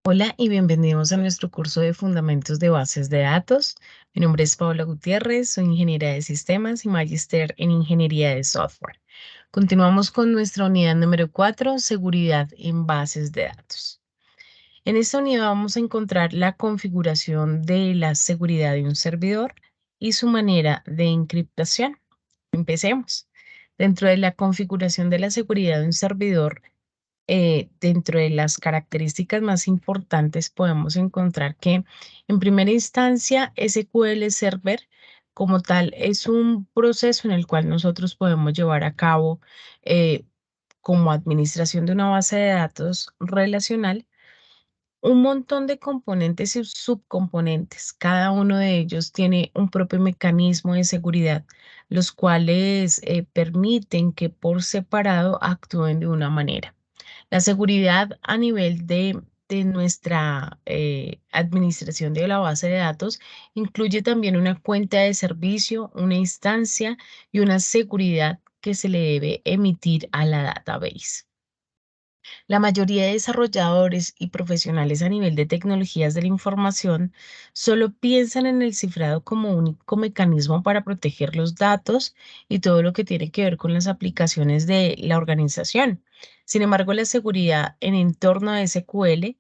Hola y bienvenidos a nuestro curso de Fundamentos de Bases de Datos. Mi nombre es Paula Gutiérrez, soy ingeniera de sistemas y magíster en ingeniería de software. Continuamos con nuestra unidad número 4, seguridad en bases de datos. En esta unidad vamos a encontrar la configuración de la seguridad de un servidor y su manera de encriptación. Empecemos. Dentro de la configuración de la seguridad de un servidor, dentro de las características más importantes podemos encontrar que en primera instancia SQL Server como tal es un proceso en el cual nosotros podemos llevar a cabo como administración de una base de datos relacional un montón de componentes y subcomponentes. Cada uno de ellos tiene un propio mecanismo de seguridad, los cuales permiten que por separado actúen de una manera. La seguridad a nivel de nuestra administración de la base de datos incluye también una cuenta de servicio, una instancia y una seguridad que se le debe emitir a la database. La mayoría de desarrolladores y profesionales a nivel de tecnologías de la información solo piensan en el cifrado como único mecanismo para proteger los datos y todo lo que tiene que ver con las aplicaciones de la organización. Sin embargo, la seguridad en entorno de SQL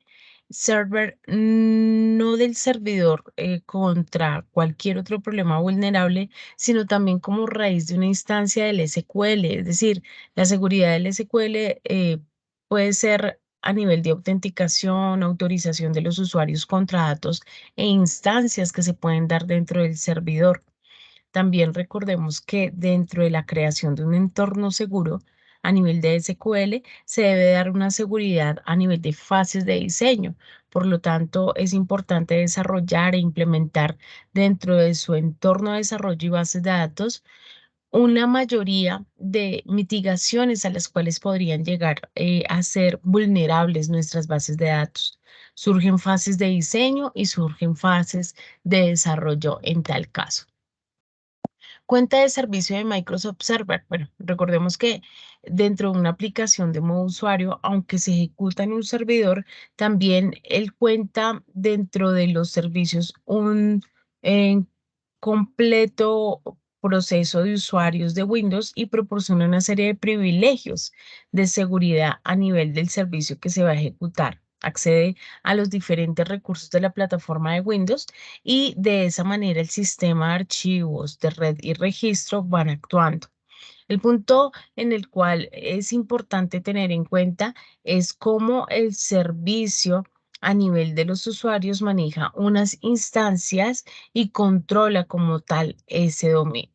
Server, no del servidor contra cualquier otro problema vulnerable, sino también como raíz de una instancia del SQL. Es decir, la seguridad del SQL puede ser a nivel de autenticación, autorización de los usuarios contra datos e instancias que se pueden dar dentro del servidor. También recordemos que dentro de la creación de un entorno seguro a nivel de SQL se debe dar una seguridad a nivel de fases de diseño. Por lo tanto, es importante desarrollar e implementar dentro de su entorno de desarrollo y bases de datos una mayoría de mitigaciones a las cuales podrían llegar a ser vulnerables nuestras bases de datos. Surgen fases de diseño y surgen fases de desarrollo en tal caso. Cuenta de servicio de Microsoft Server. Bueno, recordemos que dentro de una aplicación de modo usuario, aunque se ejecuta en un servidor, también él cuenta dentro de los servicios un eh, completo proceso de usuarios de Windows y proporciona una serie de privilegios de seguridad a nivel del servicio que se va a ejecutar. Accede a los diferentes recursos de la plataforma de Windows y de esa manera el sistema de archivos de red y registro van actuando. El punto en el cual es importante tener en cuenta es cómo el servicio a nivel de los usuarios maneja unas instancias y controla como tal ese dominio.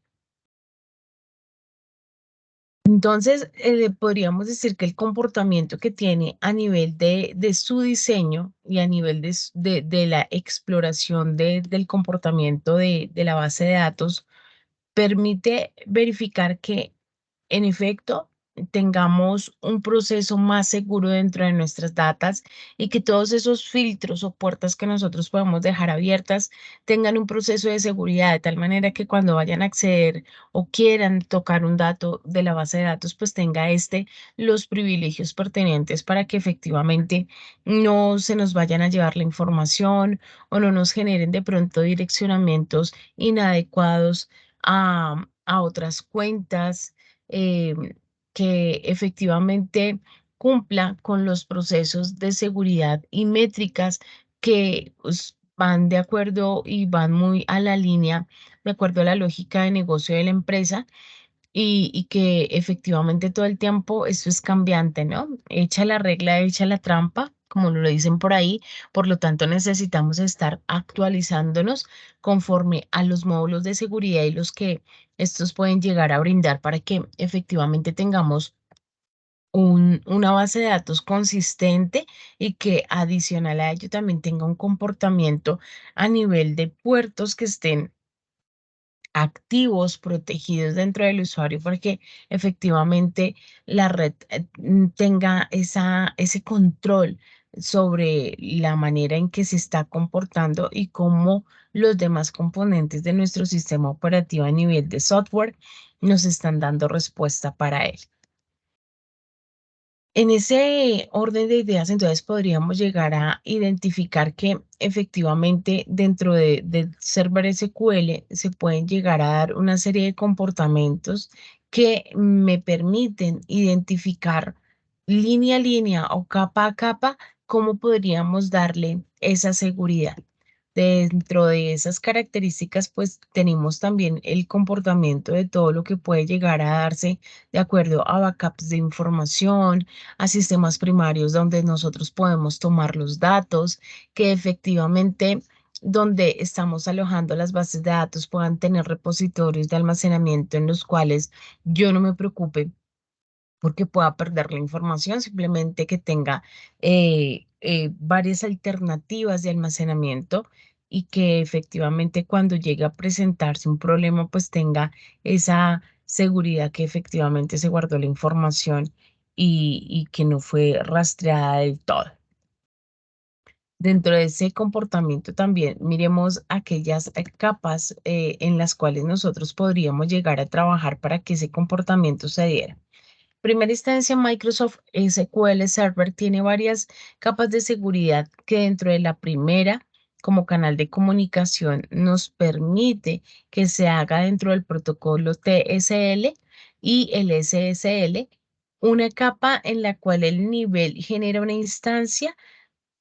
Entonces, podríamos decir que el comportamiento que tiene a nivel de su diseño y a nivel de la exploración del comportamiento de la base de datos permite verificar que, en efecto, tengamos un proceso más seguro dentro de nuestras datas y que todos esos filtros o puertas que nosotros podemos dejar abiertas tengan un proceso de seguridad de tal manera que cuando vayan a acceder o quieran tocar un dato de la base de datos, pues tenga los privilegios pertinentes para que efectivamente no se nos vayan a llevar la información o no nos generen de pronto direccionamientos inadecuados a otras cuentas, que efectivamente cumpla con los procesos de seguridad y métricas que pues, van de acuerdo y van muy a la línea, de acuerdo a la lógica de negocio de la empresa y que efectivamente todo el tiempo esto es cambiante, ¿no? Echa la regla, echa la trampa, como lo dicen por ahí, por lo tanto necesitamos estar actualizándonos conforme a los módulos de seguridad y los que estos pueden llegar a brindar para que efectivamente tengamos una base de datos consistente y que adicional a ello también tenga un comportamiento a nivel de puertos que estén activos, protegidos dentro del usuario para que efectivamente la red tenga ese control sobre la manera en que se está comportando y cómo los demás componentes de nuestro sistema operativo a nivel de software nos están dando respuesta para él. En ese orden de ideas, entonces podríamos llegar a identificar que efectivamente dentro del server SQL se pueden llegar a dar una serie de comportamientos que me permiten identificar línea a línea o capa a capa cómo podríamos darle esa seguridad. Dentro de esas características, pues tenemos también el comportamiento de todo lo que puede llegar a darse de acuerdo a backups de información, a sistemas primarios donde nosotros podemos tomar los datos, que efectivamente donde estamos alojando las bases de datos puedan tener repositorios de almacenamiento en los cuales yo no me preocupe porque pueda perder la información, simplemente que tenga varias alternativas de almacenamiento y que efectivamente cuando llegue a presentarse un problema, pues tenga esa seguridad que efectivamente se guardó la información y que no fue rastreada del todo. Dentro de ese comportamiento también miremos aquellas capas en las cuales nosotros podríamos llegar a trabajar para que ese comportamiento se diera. Primera instancia, Microsoft SQL Server tiene varias capas de seguridad que dentro de la primera, como canal de comunicación, nos permite que se haga dentro del protocolo TSL y el SSL, una capa en la cual el nivel genera una instancia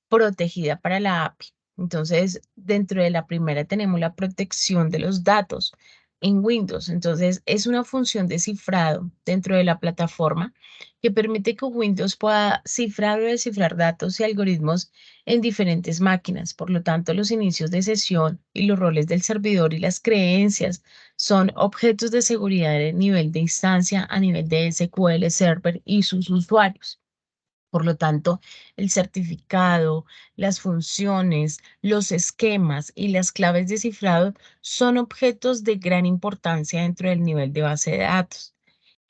protegida para la API. Entonces, dentro de la primera tenemos la protección de los datos en Windows. Entonces, es una función de cifrado dentro de la plataforma que permite que Windows pueda cifrar o descifrar datos y algoritmos en diferentes máquinas. Por lo tanto, los inicios de sesión y los roles del servidor y las creencias son objetos de seguridad a nivel de instancia, a nivel de SQL Server y sus usuarios. Por lo tanto, el certificado, las funciones, los esquemas y las claves de cifrado son objetos de gran importancia dentro del nivel de base de datos.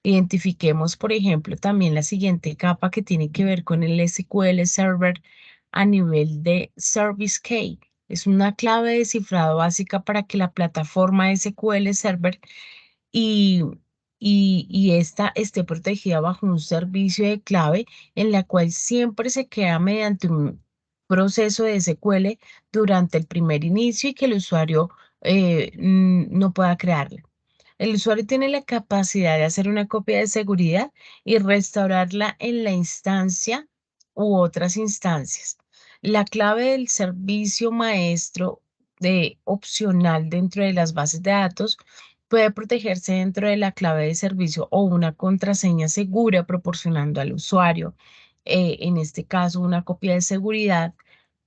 Identifiquemos, por ejemplo, también la siguiente capa que tiene que ver con el SQL Server a nivel de Service Key. Es una clave de cifrado básica para que la plataforma SQL Server y, y esta esté protegida bajo un servicio de clave en la cual siempre se queda mediante un proceso de SQL durante el primer inicio y que el usuario no pueda crearla. El usuario tiene la capacidad de hacer una copia de seguridad y restaurarla en la instancia u otras instancias. La clave del servicio maestro de opcional dentro de las bases de datos puede protegerse dentro de la clave de servicio o una contraseña segura proporcionando al usuario, en este caso, una copia de seguridad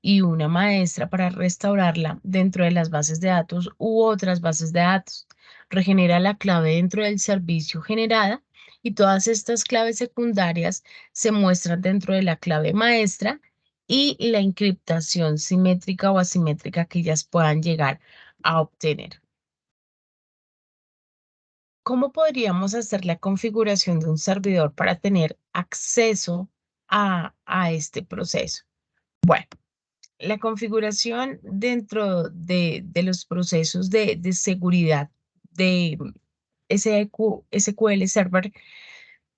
y una maestra para restaurarla dentro de las bases de datos u otras bases de datos. Regenera la clave dentro del servicio generada y todas estas claves secundarias se muestran dentro de la clave maestra y la encriptación simétrica o asimétrica que ellas puedan llegar a obtener. ¿Cómo podríamos hacer la configuración de un servidor para tener acceso a este proceso? Bueno, la configuración dentro de los procesos de seguridad de SQL Server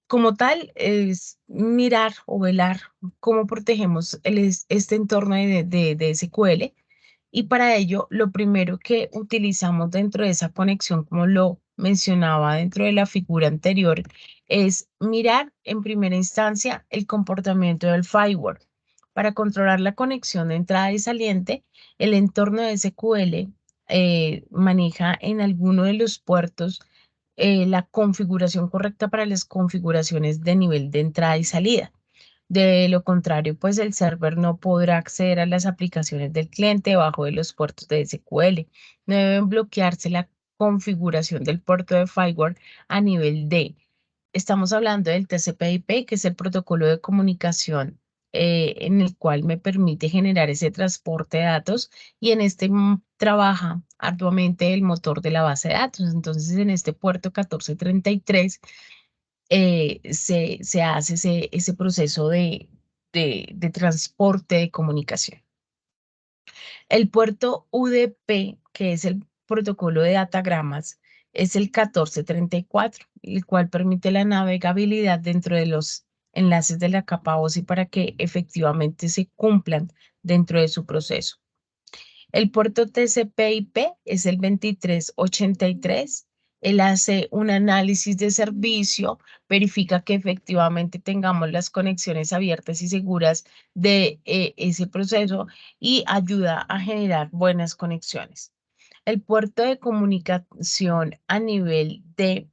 como tal es mirar o velar cómo protegemos este entorno de SQL. Y para ello, lo primero que utilizamos dentro de esa conexión, como lo mencionaba dentro de la figura anterior, es mirar en primera instancia el comportamiento del firewall. Para controlar la conexión de entrada y saliente, el entorno de SQL maneja en alguno de los puertos la configuración correcta para las configuraciones de nivel de entrada y salida. De lo contrario, pues el server no podrá acceder a las aplicaciones del cliente debajo de los puertos de SQL. No deben bloquearse la configuración del puerto de firewall a nivel D. Estamos hablando del TCP/IP, que es el protocolo de comunicación en el cual me permite generar ese transporte de datos y en este trabaja arduamente el motor de la base de datos. Entonces, en este puerto 1433 se hace ese proceso de transporte de comunicación. El puerto UDP, que es el protocolo de datagramas, es el 1434, el cual permite la navegabilidad dentro de los enlaces de la capa OSI para que efectivamente se cumplan dentro de su proceso. El puerto TCP/IP es el 2383. Él hace un análisis de servicio, verifica que efectivamente tengamos las conexiones abiertas y seguras de ese proceso y ayuda a generar buenas conexiones. El puerto de comunicación a nivel de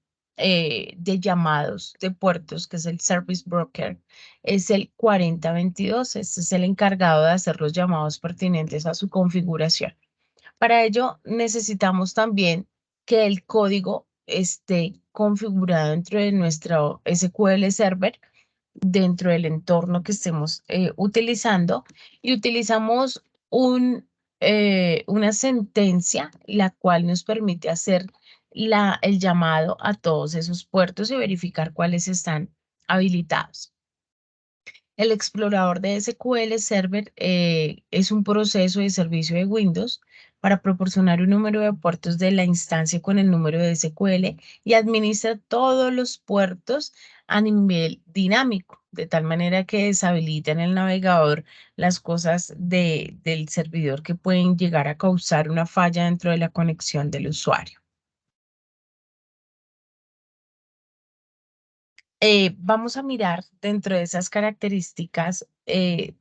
llamados de puertos, que es el Service Broker, es el 4022. Este es el encargado de hacer los llamados pertinentes a su configuración. Para ello, necesitamos también que el código esté configurado dentro de nuestro SQL Server, dentro del entorno que estemos utilizando, y utilizamos una sentencia la cual nos permite hacer el llamado a todos esos puertos y verificar cuáles están habilitados. El explorador de SQL Server es un proceso de servicio de Windows para proporcionar un número de puertos de la instancia con el número de SQL y administra todos los puertos a nivel dinámico, de tal manera que deshabilita en el navegador las cosas del servidor que pueden llegar a causar una falla dentro de la conexión del usuario. Vamos a mirar dentro de esas características el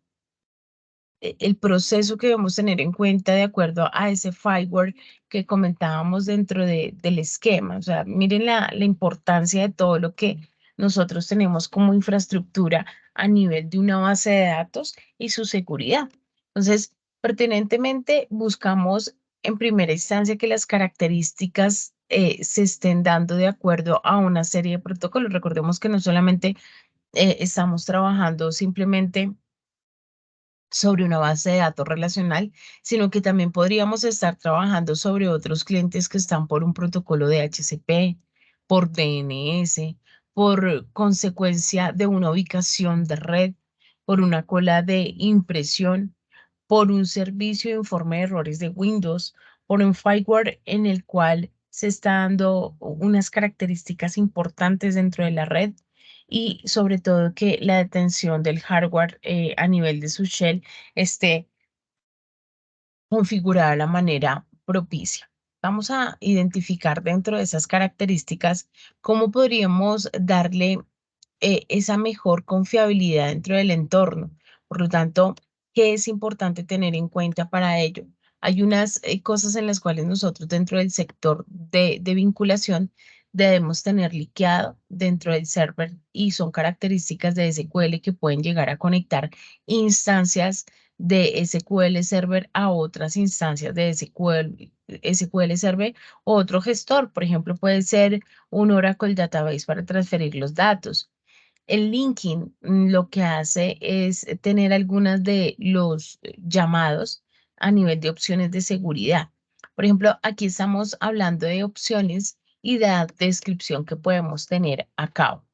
proceso que debemos tener en cuenta de acuerdo a ese firewall que comentábamos dentro del esquema. O sea, miren la importancia de todo lo que nosotros tenemos como infraestructura a nivel de una base de datos y su seguridad. Entonces, pertinentemente, buscamos en primera instancia que las características se estén dando de acuerdo a una serie de protocolos. Recordemos que no solamente estamos trabajando simplemente sobre una base de datos relacional, sino que también podríamos estar trabajando sobre otros clientes que están por un protocolo de HCP, por DNS, por consecuencia de una ubicación de red, por una cola de impresión, por un servicio de informe de errores de Windows, por un firewall en el cual se está dando unas características importantes dentro de la red y sobre todo que la detención del hardware a nivel de su shell esté configurada de la manera propicia. Vamos a identificar dentro de esas características cómo podríamos darle esa mejor confiabilidad dentro del entorno. Por lo tanto, ¿qué es importante tener en cuenta para ello? Hay unas cosas en las cuales nosotros dentro del sector de vinculación debemos tener liqueado dentro del server y son características de SQL que pueden llegar a conectar instancias de SQL Server a otras instancias de SQL Server o otro gestor. Por ejemplo, puede ser un Oracle Database para transferir los datos. El linking lo que hace es tener algunas de los llamados a nivel de opciones de seguridad. Por ejemplo, aquí estamos hablando de opciones y de descripción que podemos tener a cabo.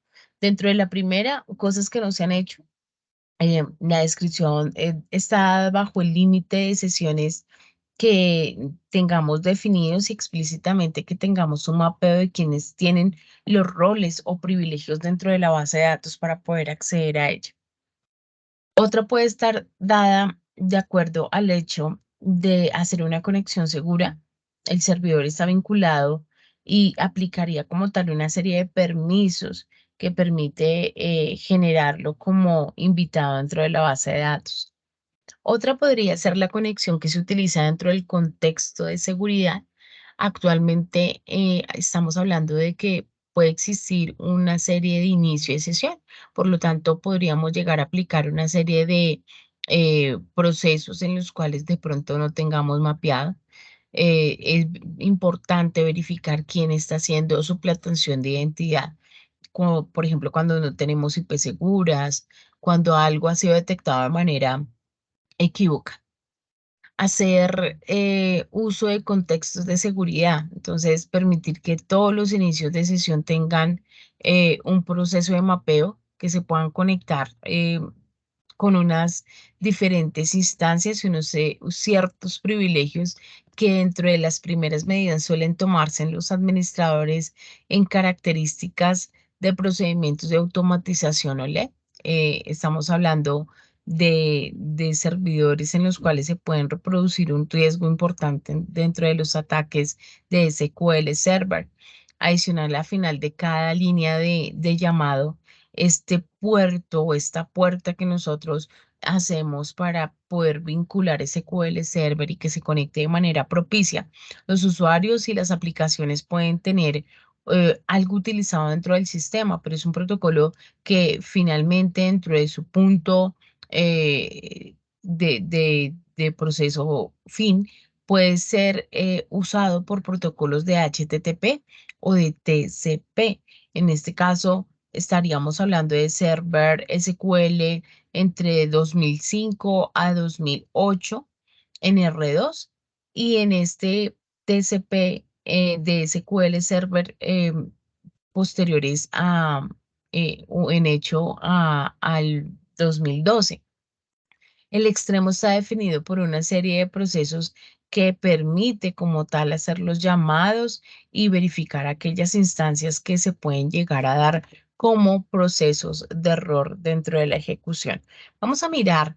Dentro de la primera, cosas que no se han hecho, la descripción está bajo el límite de sesiones que tengamos definidos y explícitamente que tengamos un mapeo de quienes tienen los roles o privilegios dentro de la base de datos para poder acceder a ella. Otra puede estar dada de acuerdo al hecho de hacer una conexión segura. El servidor está vinculado y aplicaría como tal una serie de permisos que permite generarlo como invitado dentro de la base de datos. Otra podría ser la conexión que se utiliza dentro del contexto de seguridad. Actualmente estamos hablando de que puede existir una serie de inicio de sesión, por lo tanto podríamos llegar a aplicar una serie de procesos en los cuales de pronto no tengamos mapeado. Es importante verificar quién está haciendo suplantación de identidad, como por ejemplo cuando no tenemos IP seguras, cuando algo ha sido detectado de manera equivocada. Hacer uso de contextos de seguridad, entonces permitir que todos los inicios de sesión tengan un proceso de mapeo, que se puedan conectar con unas diferentes instancias y unos ciertos privilegios que dentro de las primeras medidas suelen tomarse en los administradores en características de procedimientos de automatización o LED. estamos hablando de servidores en los cuales se pueden reproducir un riesgo importante dentro de los ataques de SQL Server. Adicional, a final de cada línea de llamado, este puerto o esta puerta que nosotros hacemos para poder vincular SQL Server y que se conecte de manera propicia. Los usuarios y las aplicaciones pueden tener algo utilizado dentro del sistema, pero es un protocolo que finalmente dentro de su punto de proceso fin puede ser usado por protocolos de HTTP o de TCP. En este caso, estaríamos hablando de Server SQL entre 2005 a 2008 en R2 y en este TCP de SQL Server posteriores o en hecho al 2012. El extremo está definido por una serie de procesos que permite como tal hacer los llamados y verificar aquellas instancias que se pueden llegar a dar como procesos de error dentro de la ejecución. Vamos a mirar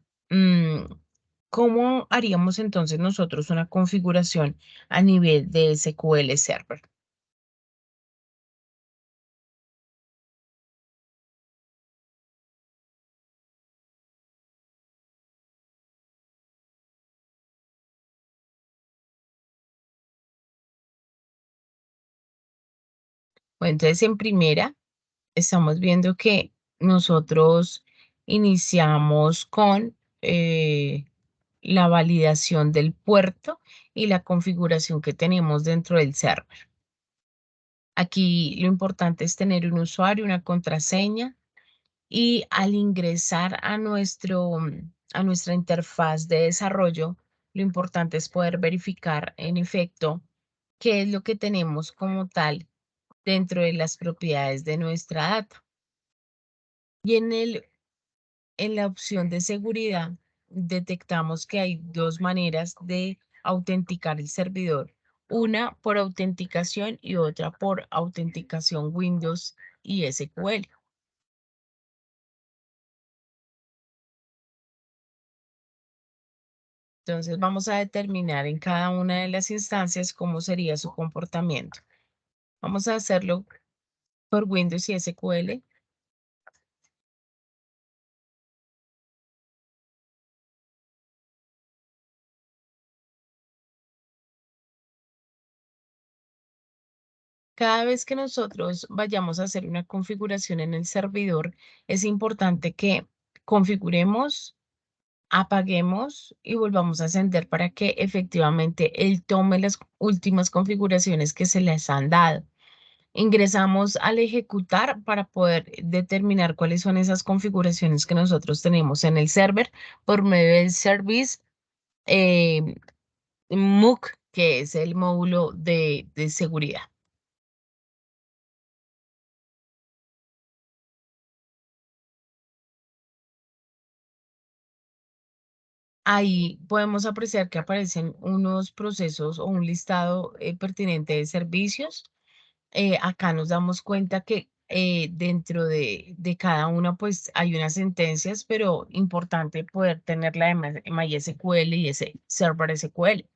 cómo haríamos entonces nosotros una configuración a nivel de SQL Server. Bueno, entonces en primera estamos viendo que nosotros iniciamos con la validación del puerto y la configuración que tenemos dentro del server. Aquí lo importante es tener un usuario, una contraseña y al ingresar a a nuestra interfaz de desarrollo, lo importante es poder verificar en efecto qué es lo que tenemos como tal dentro de las propiedades de nuestra data. Y en la opción de seguridad detectamos que hay dos maneras de autenticar el servidor. Una por autenticación y otra por autenticación Windows y SQL. Entonces vamos a determinar en cada una de las instancias cómo sería su comportamiento. Vamos a hacerlo por Windows y SQL. Cada vez que nosotros vayamos a hacer una configuración en el servidor, es importante que configuremos, apaguemos y volvamos a encender para que efectivamente él tome las últimas configuraciones que se les han dado. Ingresamos al ejecutar para poder determinar cuáles son esas configuraciones que nosotros tenemos en el server por medio del service eh, MOOC, que es el módulo de seguridad. Ahí podemos apreciar que aparecen unos procesos o un listado pertinente de servicios. Acá nos damos cuenta que dentro de cada una pues hay unas sentencias, pero importante poder tener la de MySQL y ese Server SQL.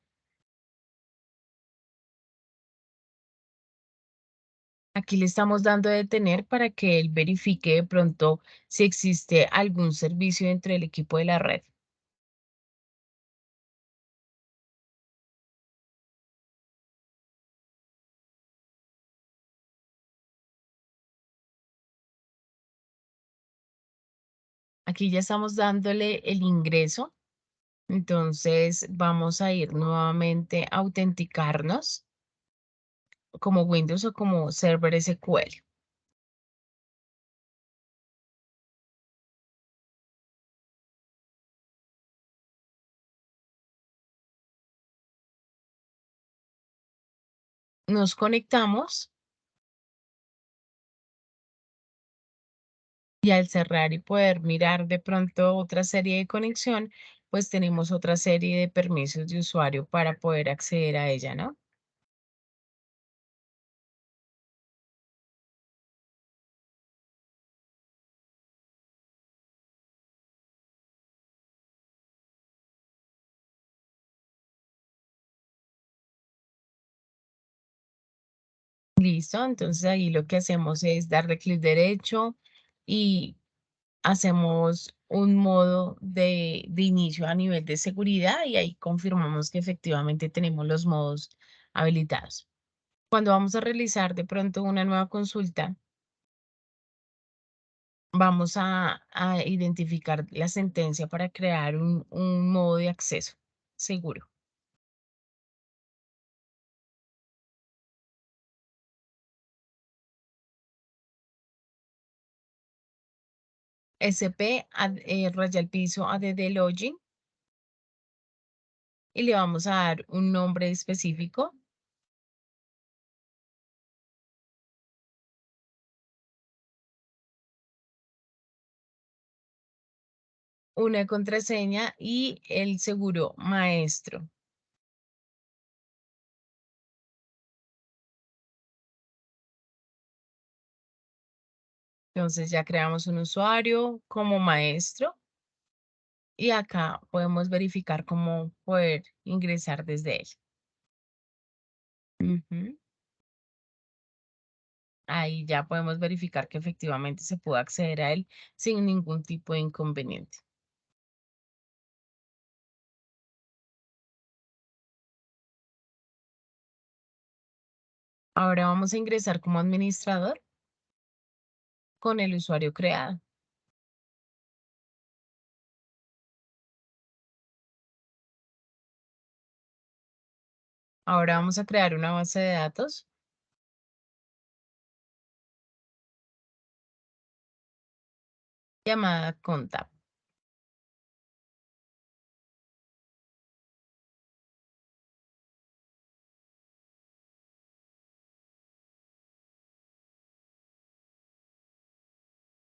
Aquí le estamos dando a detener para que él verifique de pronto si existe algún servicio entre el equipo de la red. Aquí ya estamos dándole el ingreso. Entonces vamos a ir nuevamente a autenticarnos como Windows o como Server SQL. Nos conectamos y al cerrar y poder mirar de pronto otra serie de conexión, pues tenemos otra serie de permisos de usuario para poder acceder a ella, ¿no? Listo, entonces ahí lo que hacemos es darle clic derecho y hacemos un modo de inicio a nivel de seguridad y ahí confirmamos que efectivamente tenemos los modos habilitados. Cuando vamos a realizar de pronto una nueva consulta, vamos a identificar la sentencia para crear un modo de acceso seguro. SP, raya al piso, add login y le vamos a dar un nombre específico, una contraseña y el seguro maestro. Entonces ya creamos un usuario como maestro y acá podemos verificar cómo poder ingresar desde él. Ujú. Ahí ya podemos verificar que efectivamente se puede acceder a él sin ningún tipo de inconveniente. Ahora vamos a ingresar como administrador con el usuario creado. Ahora vamos a crear una base de datos llamada Contab.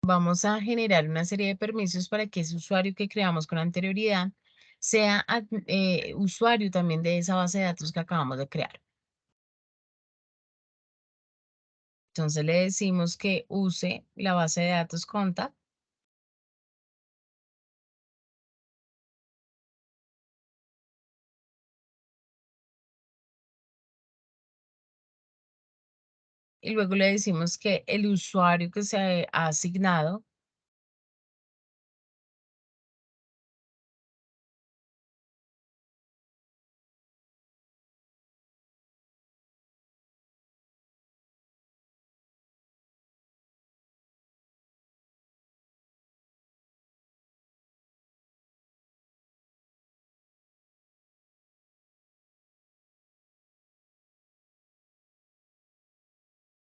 Vamos a generar una serie de permisos para que ese usuario que creamos con anterioridad sea usuario también de esa base de datos que acabamos de crear. Entonces le decimos que use la base de datos Contab y luego le decimos que el usuario que se ha asignado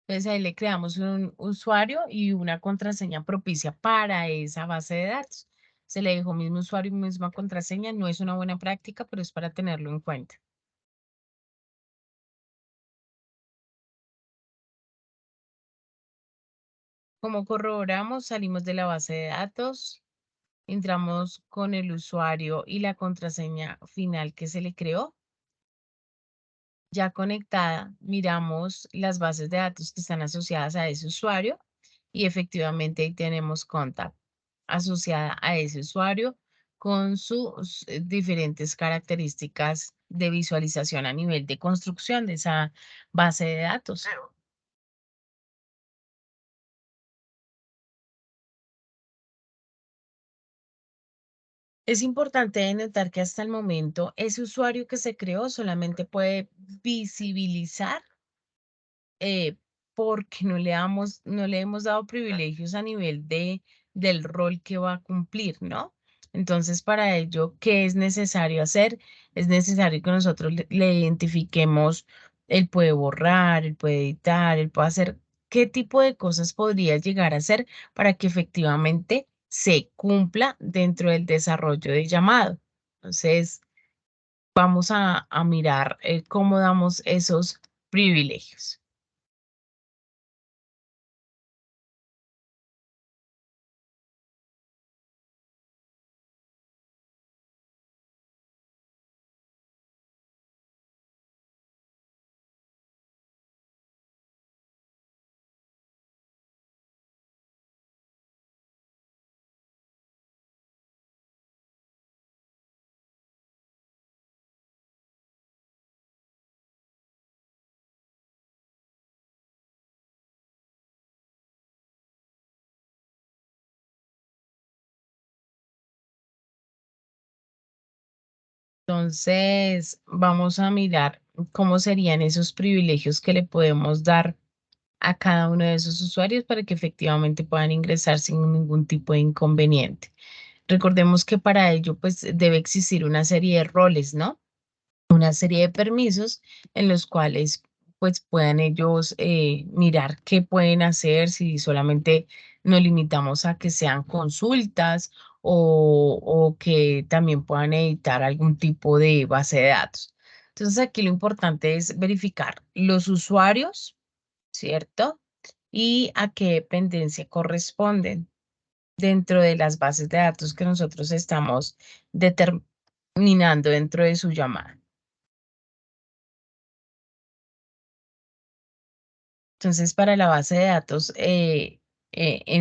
entonces ahí le creamos un usuario y una contraseña propicia para esa base de datos. Se le dejó mismo usuario y misma contraseña, no es una buena práctica, pero es para tenerlo en cuenta. Como corroboramos, salimos de la base de datos, entramos con el usuario y la contraseña final que se le creó. Ya conectada, miramos las bases de datos que están asociadas a ese usuario y efectivamente ahí tenemos Contact asociada a ese usuario con sus diferentes características de visualización a nivel de construcción de esa base de datos. Es importante notar que hasta el momento ese usuario que se creó solamente puede visibilizar eh, porque no le hemos dado privilegios a nivel del rol que va a cumplir, ¿no? Entonces, para ello, ¿qué es necesario hacer? Es necesario que nosotros le identifiquemos, él puede borrar, él puede editar, él puede hacer, qué tipo de cosas podría llegar a hacer para que efectivamente se cumpla dentro del desarrollo de llamado. Entonces, vamos a mirar cómo damos esos privilegios. Entonces, vamos a mirar cómo serían esos privilegios que le podemos dar a cada uno de esos usuarios para que efectivamente puedan ingresar sin ningún tipo de inconveniente. Recordemos que para ello, pues debe existir una serie de roles, ¿no? Una serie de permisos en los cuales pues puedan ellos mirar qué pueden hacer, si solamente nos limitamos a que sean consultas o que también puedan editar algún tipo de base de datos. Entonces aquí lo importante es verificar los usuarios, ¿cierto? Y a qué dependencia corresponden dentro de las bases de datos que nosotros estamos determinando dentro de su llamada. Entonces, para la base de datos en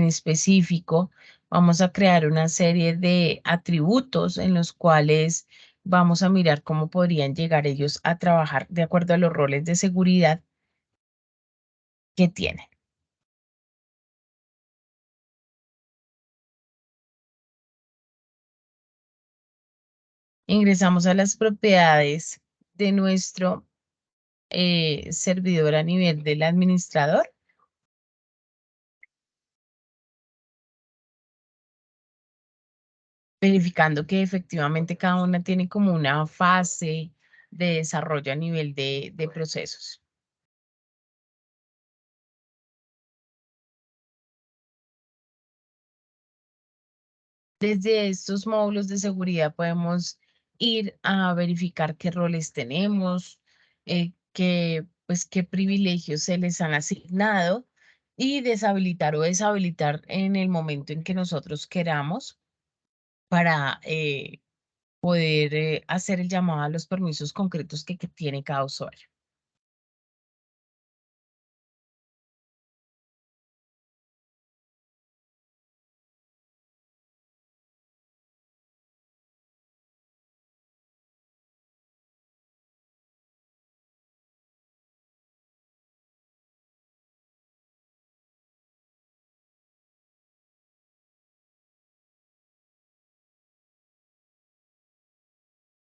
específico, vamos a crear una serie de atributos en los cuales vamos a mirar cómo podrían llegar ellos a trabajar de acuerdo a los roles de seguridad que tienen. Ingresamos a las propiedades de nuestro servidor a nivel del administrador, verificando que efectivamente cada una tiene como una fase de desarrollo a nivel de procesos. Desde estos módulos de seguridad podemos ir a verificar qué roles tenemos, pues, qué privilegios se les han asignado y deshabilitar o deshabilitar en el momento en que nosotros queramos para poder hacer el llamado a los permisos concretos que tiene cada usuario.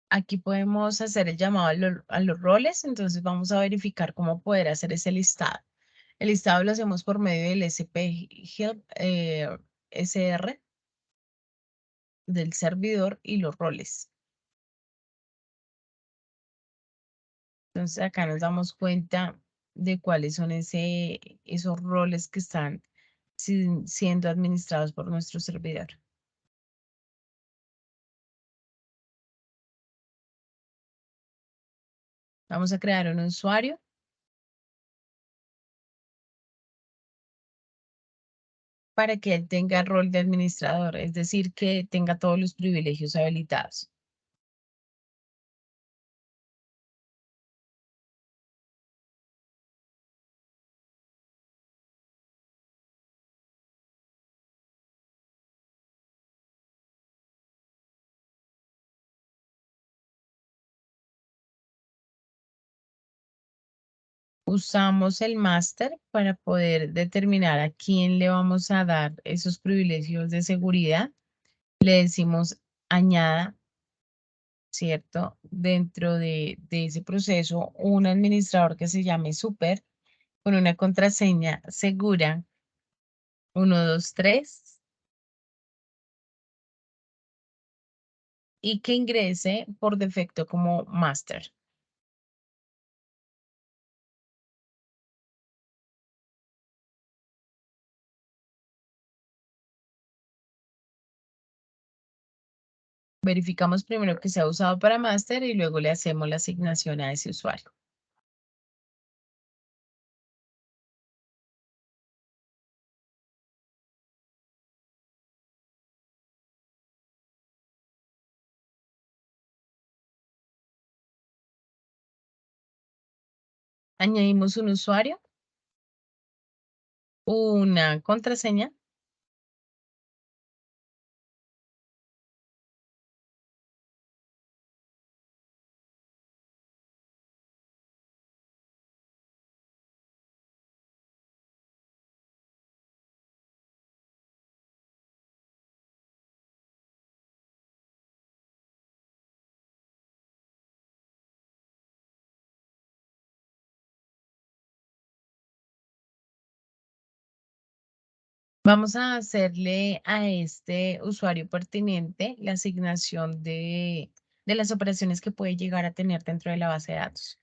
Aquí podemos hacer el llamado a los roles, entonces vamos a verificar cómo poder hacer ese listado. El listado lo hacemos por medio del SP Help SR del servidor y los roles. Entonces acá nos damos cuenta de cuáles son esos roles que están siendo administrados por nuestro servidor. Vamos a crear un usuario para que él tenga el rol de administrador, es decir, que tenga todos los privilegios habilitados. Usamos el máster para poder determinar a quién le vamos a dar esos privilegios de seguridad. Le decimos añada, ¿cierto? Dentro de ese proceso, un administrador que se llame super con una contraseña segura 123 y que ingrese por defecto como máster. Verificamos primero que sea usado para máster y luego le hacemos la asignación a ese usuario. Añadimos un usuario, una contraseña Vamos a hacerle a este usuario pertinente la asignación de las operaciones que puede llegar a tener dentro de la base de datos.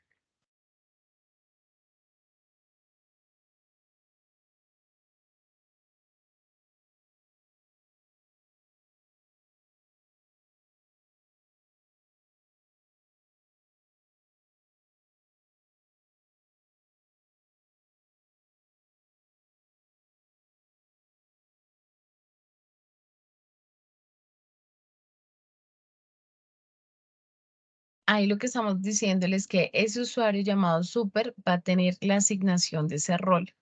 Ahí lo que estamos diciéndoles es que ese usuario llamado super va a tener la asignación de ese rol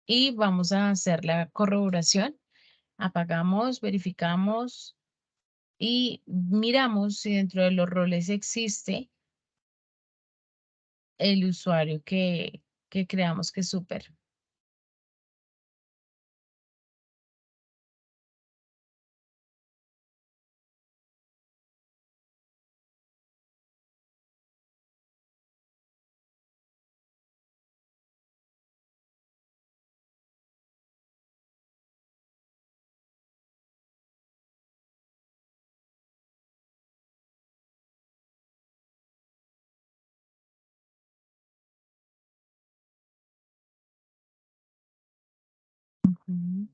y vamos a hacer la corroboración. Apagamos, verificamos y miramos si dentro de los roles existe el usuario que creamos que es super. Ujú.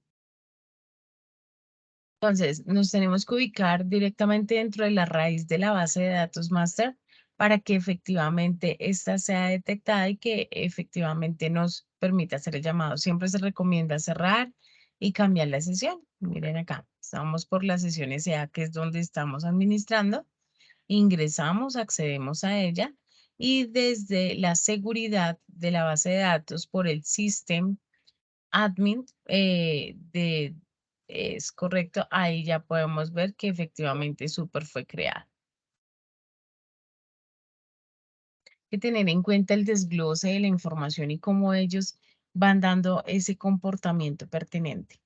Entonces, nos tenemos que ubicar directamente dentro de la raíz de la base de datos master para que efectivamente ésta sea detectada y que efectivamente nos permita hacer el llamado. Siempre se recomienda cerrar y cambiar la sesión. Miren acá, estamos por la sesión SA, que es donde estamos administrando. Ingresamos, accedemos a ella y desde la seguridad de la base de datos por el system admin es correcto, ahí ya podemos ver que efectivamente Super fue creada. Hay que tener en cuenta el desglose de la información y cómo ellos van dando ese comportamiento pertinente.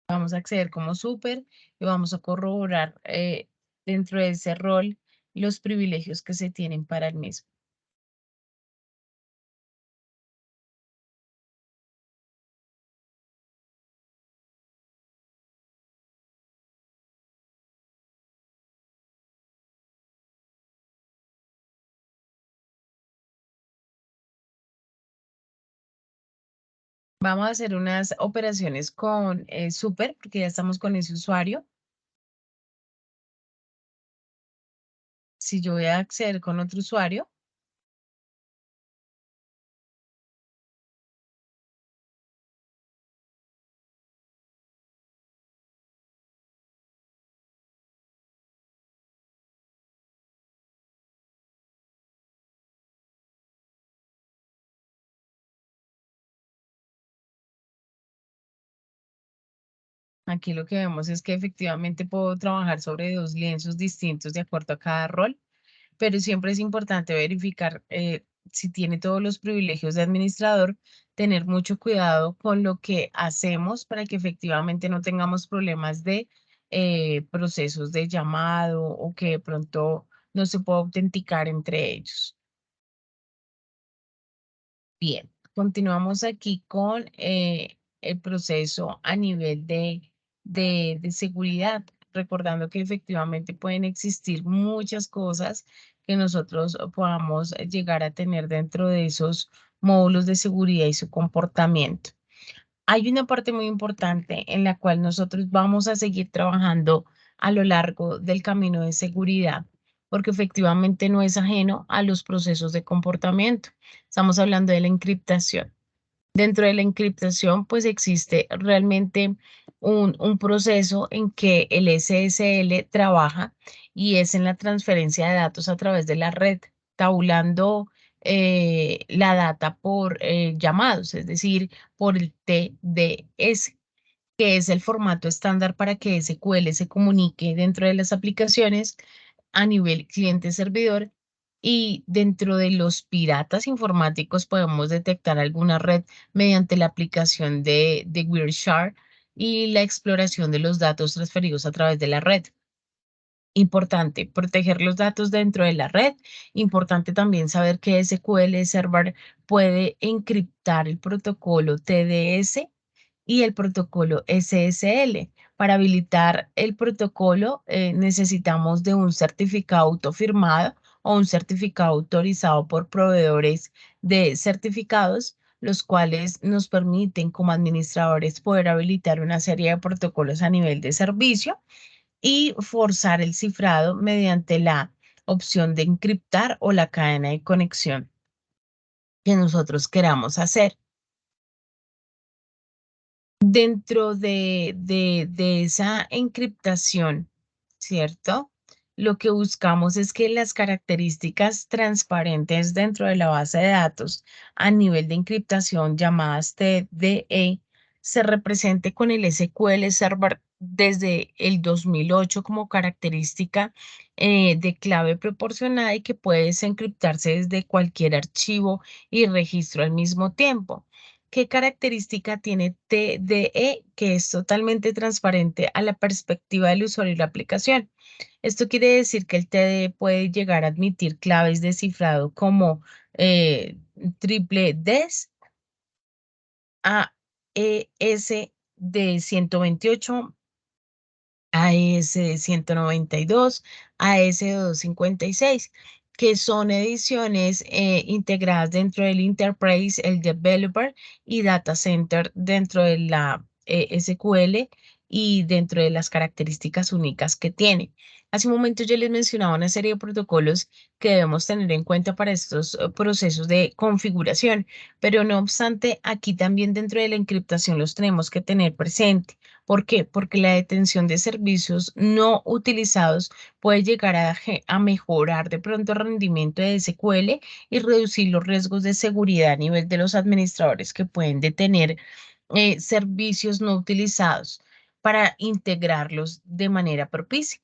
Vamos a acceder como Super y vamos a corroborar dentro de ese rol los privilegios que se tienen para el mismo. Vamos a hacer unas operaciones con Super, porque ya estamos con ese usuario. Si yo voy a acceder con otro usuario, aquí lo que vemos es que efectivamente puedo trabajar sobre dos lienzos distintos de acuerdo a cada rol, pero siempre es importante verificar si tiene todos los privilegios de administrador, tener mucho cuidado con lo que hacemos para que efectivamente no tengamos problemas de procesos de llamado o que de pronto no se pueda autenticar entre ellos. Bien, continuamos aquí con el proceso a nivel de seguridad, recordando que efectivamente pueden existir muchas cosas que nosotros podamos llegar a tener dentro de esos módulos de seguridad y su comportamiento. Hay una parte muy importante en la cual nosotros vamos a seguir trabajando a lo largo del camino de seguridad, porque efectivamente no es ajeno a los procesos de comportamiento. Estamos hablando de la encriptación. Dentro de la encriptación, pues existe realmente un proceso en que el SSL trabaja y es en la transferencia de datos a través de la red, tabulando la data por llamados, es decir, por el TDS, que es el formato estándar para que SQL se comunique dentro de las aplicaciones a nivel cliente-servidor. Y dentro de los piratas informáticos podemos detectar alguna red mediante la aplicación de Wireshark y la exploración de los datos transferidos a través de la red. Importante, proteger los datos dentro de la red. Importante también saber que SQL Server puede encriptar el protocolo TDS y el protocolo SSL. Para habilitar el protocolo necesitamos de un certificado autofirmado o un certificado autorizado por proveedores de certificados, los cuales nos permiten como administradores poder habilitar una serie de protocolos a nivel de servicio y forzar el cifrado mediante la opción de encriptar o la cadena de conexión que nosotros queramos hacer. Dentro de esa encriptación, ¿cierto? Lo que buscamos es que las características transparentes dentro de la base de datos a nivel de encriptación llamadas TDE se represente con el SQL Server desde el 2008 como característica de clave proporcionada y que puede desencriptarse desde cualquier archivo y registro al mismo tiempo. ¿Qué característica tiene TDE? Que es totalmente transparente a la perspectiva del usuario y la aplicación. Esto quiere decir que el TDE puede llegar a admitir claves de cifrado como triple DES, AES de 128, AES de 192, AES de 256, que son ediciones integradas dentro del Enterprise, el Developer y Data Center dentro de la SQL y dentro de las características únicas que tiene. Hace un momento yo les mencionaba una serie de protocolos que debemos tener en cuenta para estos procesos de configuración, pero no obstante, aquí también dentro de la encriptación los tenemos que tener presente. ¿Por qué? Porque la detención de servicios no utilizados puede llegar a mejorar de pronto el rendimiento de SQL y reducir los riesgos de seguridad a nivel de los administradores que pueden detener servicios no utilizados para integrarlos de manera propicia.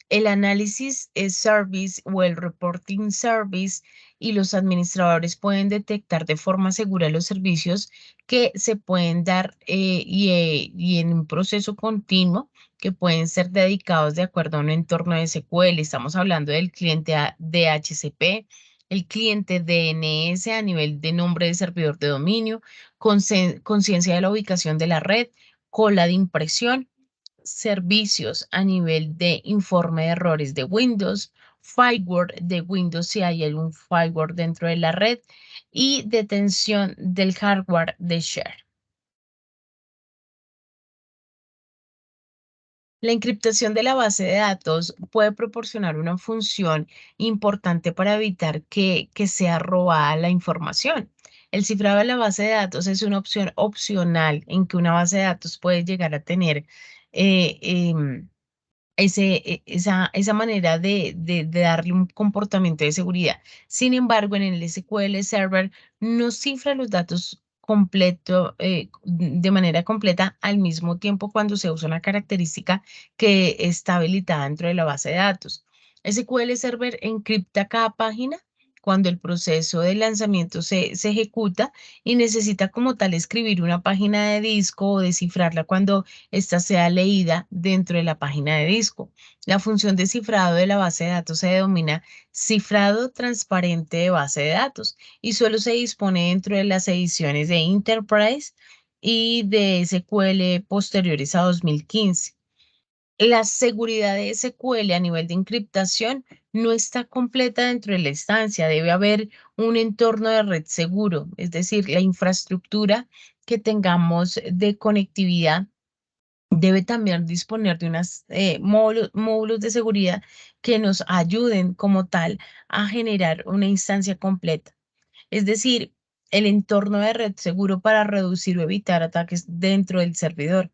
El análisis service o el reporting service y los administradores pueden detectar de forma segura los servicios que se pueden dar y en un proceso continuo que pueden ser dedicados de acuerdo a un entorno de SQL. Estamos hablando del cliente DHCP, el cliente DNS a nivel de nombre de servidor de dominio, conciencia de la ubicación de la red, cola de impresión, servicios a nivel de informe de errores de Windows, firewall de Windows si hay algún firewall dentro de la red y detención del hardware de share. La encriptación de la base de datos puede proporcionar una función importante para evitar que sea robada la información. El cifrado de la base de datos es una opción opcional en que una base de datos puede llegar a tener eh, em, esa manera de darle un comportamiento de seguridad. Sin embargo, en el SQL Server no cifra los datos de manera completa al mismo tiempo cuando se usa una característica que está habilitada dentro de la base de datos. SQL Server encripta cada página cuando el proceso de lanzamiento se ejecuta y necesita como tal escribir una página de disco o descifrarla cuando esta sea leída dentro de la página de disco. La función de cifrado de la base de datos se denomina cifrado transparente de base de datos y solo se dispone dentro de las ediciones de Enterprise y de SQL posteriores a 2015. La seguridad de SQL a nivel de encriptación no está completa dentro de la instancia. Debe haber un entorno de red seguro, es decir, la infraestructura que tengamos de conectividad debe también disponer de unos módulos de seguridad que nos ayuden como tal a generar una instancia completa. Es decir, el entorno de red seguro para reducir o evitar ataques dentro del servidor,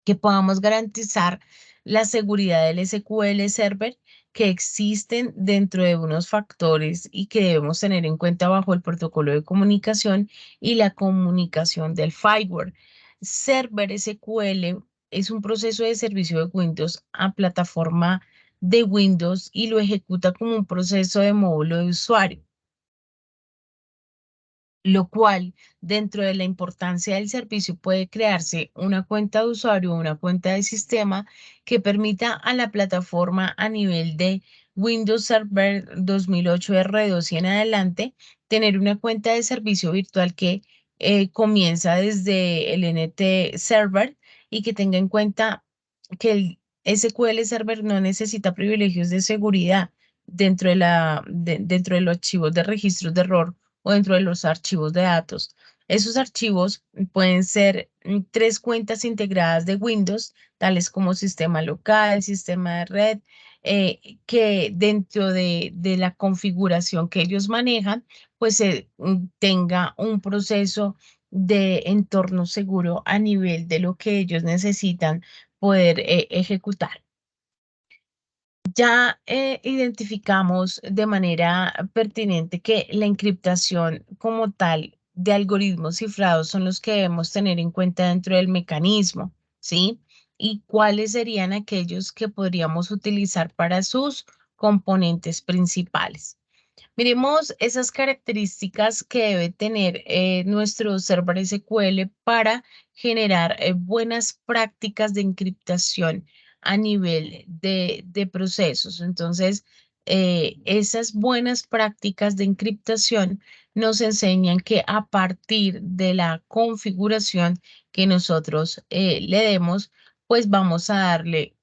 que podamos garantizar la seguridad del SQL Server que existen dentro de unos factores y que debemos tener en cuenta bajo el protocolo de comunicación y la comunicación del firewall. Server SQL es un proceso de servicio de Windows a plataforma de Windows y lo ejecuta como un proceso de módulo de usuario. lo cual dentro de la importancia del servicio puede crearse una cuenta de usuario o una cuenta de sistema que permita a la plataforma a nivel de Windows Server 2008 R2 y en adelante tener una cuenta de servicio virtual que comienza desde el NT Server y que tenga en cuenta que el SQL Server no necesita privilegios de seguridad dentro de los archivos de registros de error o dentro de los archivos de datos. Esos archivos pueden ser tres cuentas integradas de Windows, tales como sistema local, sistema de red, que dentro de la configuración que ellos manejan, pues tenga un proceso de entorno seguro a nivel de lo que ellos necesitan poder ejecutar. Ya identificamos de manera pertinente que la encriptación como tal de algoritmos cifrados son los que debemos tener en cuenta dentro del mecanismo, ¿sí? Y cuáles serían aquellos que podríamos utilizar para sus componentes principales. Miremos esas características que debe tener nuestro server SQL para generar buenas prácticas de encriptación a nivel de procesos. Entonces, esas buenas prácticas de encriptación nos enseñan que a partir de la configuración que nosotros le demos, pues vamos a darle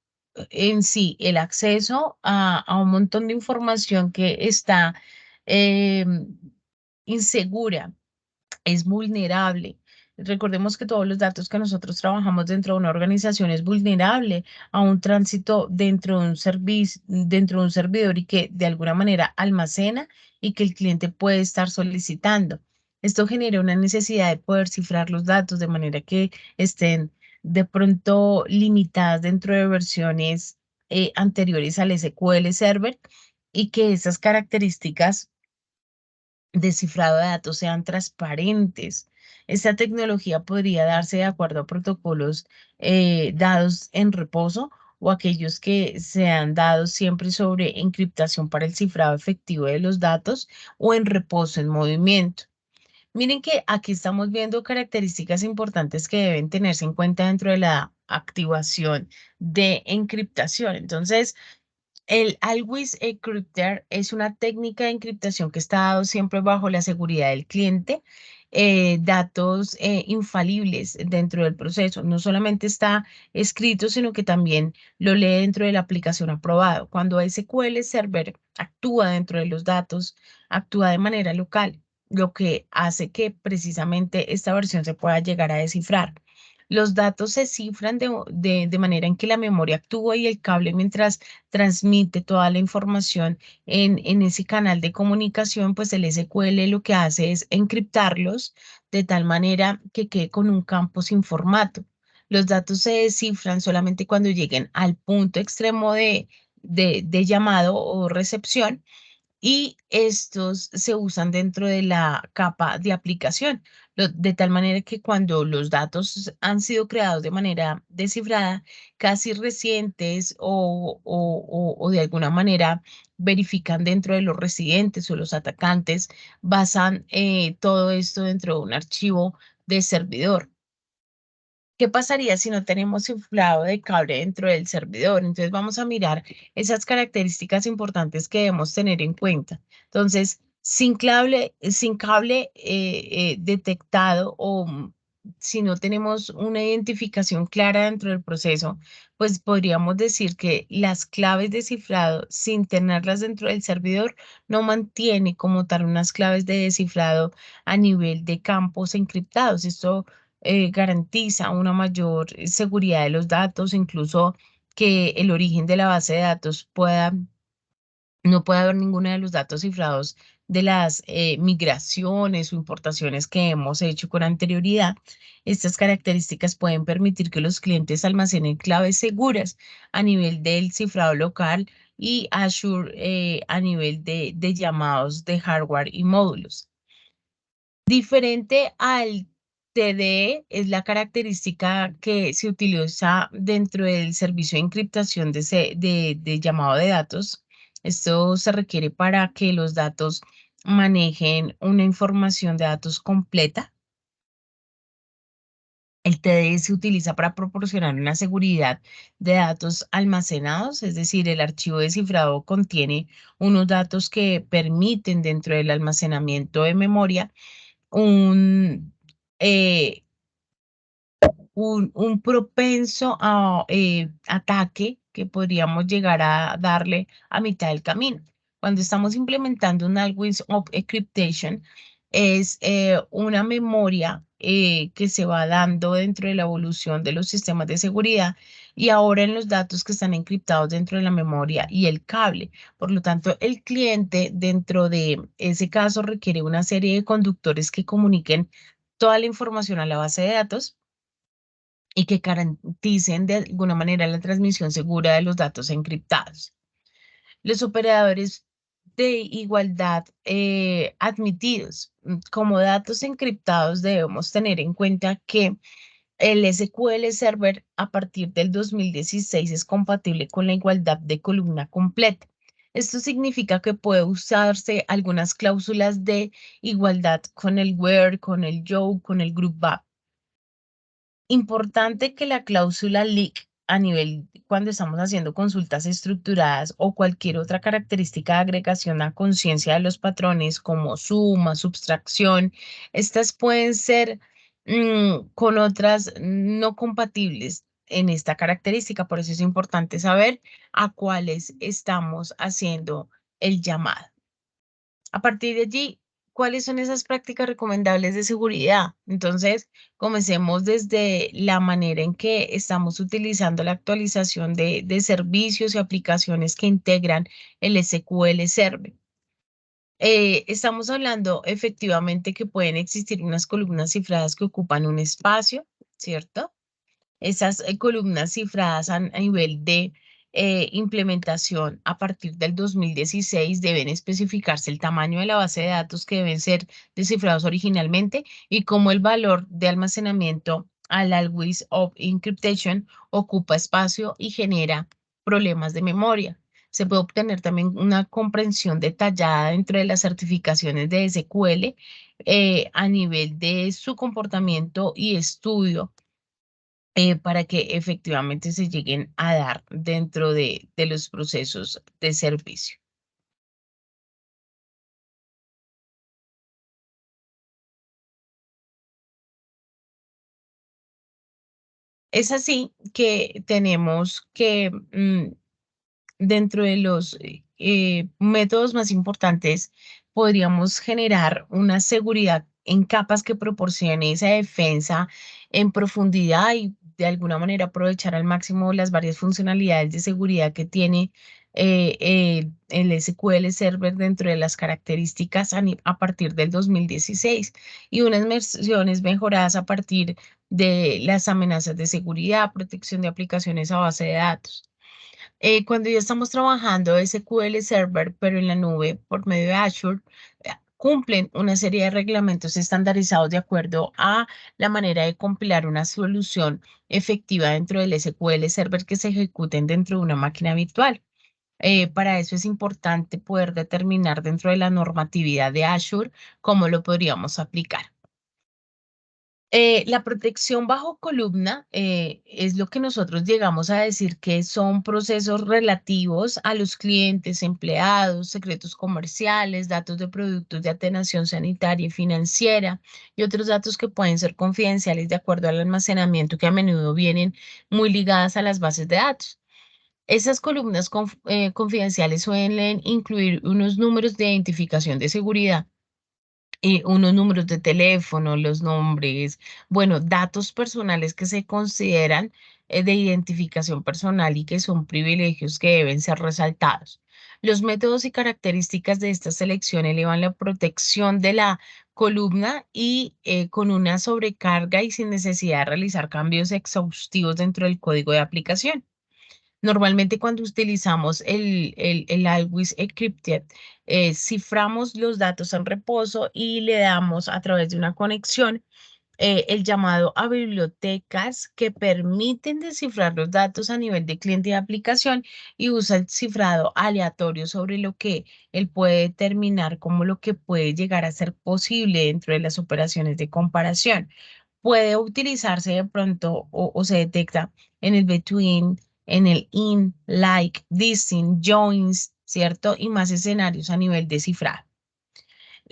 en sí el acceso a un montón de información que está eh, insegura, es vulnerable. Recordemos que todos los datos que nosotros trabajamos dentro de una organización es vulnerable a un tránsito dentro de un servicio, dentro de un servidor y que de alguna manera almacena y que el cliente puede estar solicitando. Esto genera una necesidad de poder cifrar los datos de manera que estén de pronto limitadas dentro de versiones anteriores al SQL Server y que esas características de cifrado de datos sean transparentes. Esta tecnología podría darse de acuerdo a protocolos dados en reposo o aquellos que sean dados siempre sobre encriptación para el cifrado efectivo de los datos o en reposo en movimiento. Miren que aquí estamos viendo características importantes que deben tenerse en cuenta dentro de la activación de encriptación. Entonces, el Always Encrypter es una técnica de encriptación que está dado siempre bajo la seguridad del cliente, datos infalibles dentro del proceso. No solamente está escrito, sino que también lo lee dentro de la aplicación aprobado. Cuando SQL Server actúa dentro de los datos, actúa de manera local, lo que hace que precisamente esta versión se pueda llegar a descifrar. Los datos se cifran de manera en que la memoria actúa y el cable mientras transmite toda la información en ese canal de comunicación, pues el SQL lo que hace es encriptarlos de tal manera que quede con un campo sin formato. Los datos se descifran solamente cuando lleguen al punto extremo de llamado o recepción y estos se usan dentro de la capa de aplicación, de tal manera que cuando los datos han sido creados de manera descifrada, casi recientes o de alguna manera verifican dentro de los residentes o los atacantes, basan todo esto dentro de un archivo de servidor. ¿Qué pasaría si no tenemos inflado de cable dentro del servidor? Entonces vamos a mirar esas características importantes que debemos tener en cuenta. Entonces, sin cable detectado o si no tenemos una identificación clara dentro del proceso, pues podríamos decir que las claves de cifrado, sin tenerlas dentro del servidor, no mantiene como tal unas claves de descifrado a nivel de campos encriptados. Esto garantiza una mayor seguridad de los datos, incluso que el origen de la base de datos no pueda haber ninguno de los datos cifrados de las migraciones o importaciones que hemos hecho con anterioridad. Estas características pueden permitir que los clientes almacenen claves seguras a nivel del cifrado local y Azure a nivel de llamados de hardware y módulos. Diferente al TDE es la característica que se utiliza dentro del servicio de encriptación de llamado de datos. Esto se requiere para que los datos manejen una información de datos completa. El TDD se utiliza para proporcionar una seguridad de datos almacenados, es decir, el archivo descifrado contiene unos datos que permiten dentro del almacenamiento de memoria un, eh, un propenso ataque que podríamos llegar a darle a mitad del camino. Cuando estamos implementando un algorithm of encryption, es una memoria que se va dando dentro de la evolución de los sistemas de seguridad y ahora en los datos que están encriptados dentro de la memoria y el cable. Por lo tanto, el cliente dentro de ese caso requiere una serie de conductores que comuniquen toda la información a la base de datos y que garanticen de alguna manera la transmisión segura de los datos encriptados. Los operadores de igualdad admitidos como datos encriptados debemos tener en cuenta que el SQL Server a partir del 2016 es compatible con la igualdad de columna completa. Esto significa que puede usarse algunas cláusulas de igualdad con el where, con el joe, con el group by. Importante que la cláusula leak a nivel cuando estamos haciendo consultas estructuradas o cualquier otra característica de agregación a conciencia de los patrones como suma, subtracción, estas pueden ser con otras no compatibles en esta característica. Por eso es importante saber a cuáles estamos haciendo el llamado. A partir de allí, ¿cuáles son esas prácticas recomendables de seguridad? Entonces, comencemos desde la manera en que estamos utilizando la actualización de servicios y aplicaciones que integran el SQL Server. Estamos hablando efectivamente que pueden existir unas columnas cifradas que ocupan un espacio, ¿cierto? Esas columnas cifradas a nivel de implementación a partir del 2016 deben especificarse el tamaño de la base de datos que deben ser descifrados originalmente y cómo el valor de almacenamiento al algorithm of encryption ocupa espacio y genera problemas de memoria. Se puede obtener también una comprensión detallada dentro de las certificaciones de SQL a nivel de su comportamiento y estudio para que efectivamente se lleguen a dar dentro de los procesos de servicio. Es así que tenemos que dentro de los métodos más importantes, podríamos generar una seguridad en capas que proporcione esa defensa en profundidad y de alguna manera aprovechar al máximo las varias funcionalidades de seguridad que tiene el SQL Server dentro de las características a partir del 2016 y unas versiones mejoradas a partir de las amenazas de seguridad, protección de aplicaciones a base de datos. Cuando ya estamos trabajando SQL Server, pero en la nube por medio de Azure, cumplen una serie de reglamentos estandarizados de acuerdo a la manera de compilar una solución efectiva dentro del SQL Server que se ejecuten dentro de una máquina virtual. Para eso es importante poder determinar dentro de la normatividad de Azure cómo lo podríamos aplicar. La protección bajo columna es lo que nosotros llegamos a decir que son procesos relativos a los clientes, empleados, secretos comerciales, datos de productos de atención sanitaria y financiera y otros datos que pueden ser confidenciales de acuerdo al almacenamiento que a menudo vienen muy ligadas a las bases de datos. Esas columnas confidenciales suelen incluir unos números de identificación de seguridad unos números de teléfono, los nombres, bueno, datos personales que se consideran de identificación personal y que son privilegios que deben ser resaltados. Los métodos y características de esta selección elevan la protección de la columna y con una sobrecarga y sin necesidad de realizar cambios exhaustivos dentro del código de aplicación. Normalmente cuando utilizamos el Always Encrypted, ciframos los datos en reposo y le damos a través de una conexión el llamado a bibliotecas que permiten descifrar los datos a nivel de cliente y aplicación y usa el cifrado aleatorio sobre lo que él puede determinar como lo que puede llegar a ser posible dentro de las operaciones de comparación. Puede utilizarse de pronto o se detecta en el between, en el in, like, distinct, joins, ¿cierto? Y más escenarios a nivel de cifrado.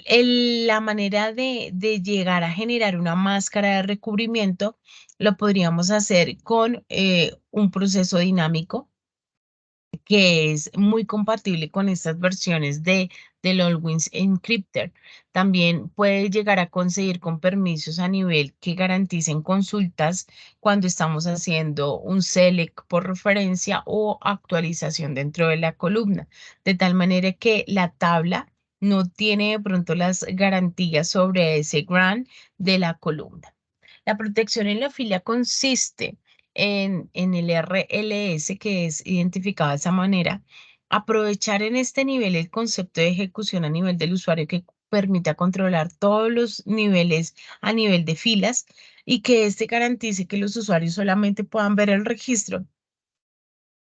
La manera de llegar a generar una máscara de recubrimiento lo podríamos hacer con un proceso dinámico que es muy compatible con estas versiones del Allwins Encryptor. También puede llegar a conseguir con permisos a nivel que garanticen consultas cuando estamos haciendo un select por referencia o actualización dentro de la columna, de tal manera que la tabla no tiene de pronto las garantías sobre ese grant de la columna. La protección en la fila consiste en el RLS, que es identificado de esa manera, aprovechar en este nivel el concepto de ejecución a nivel del usuario que permita controlar todos los niveles a nivel de filas y que este garantice que los usuarios solamente puedan ver el registro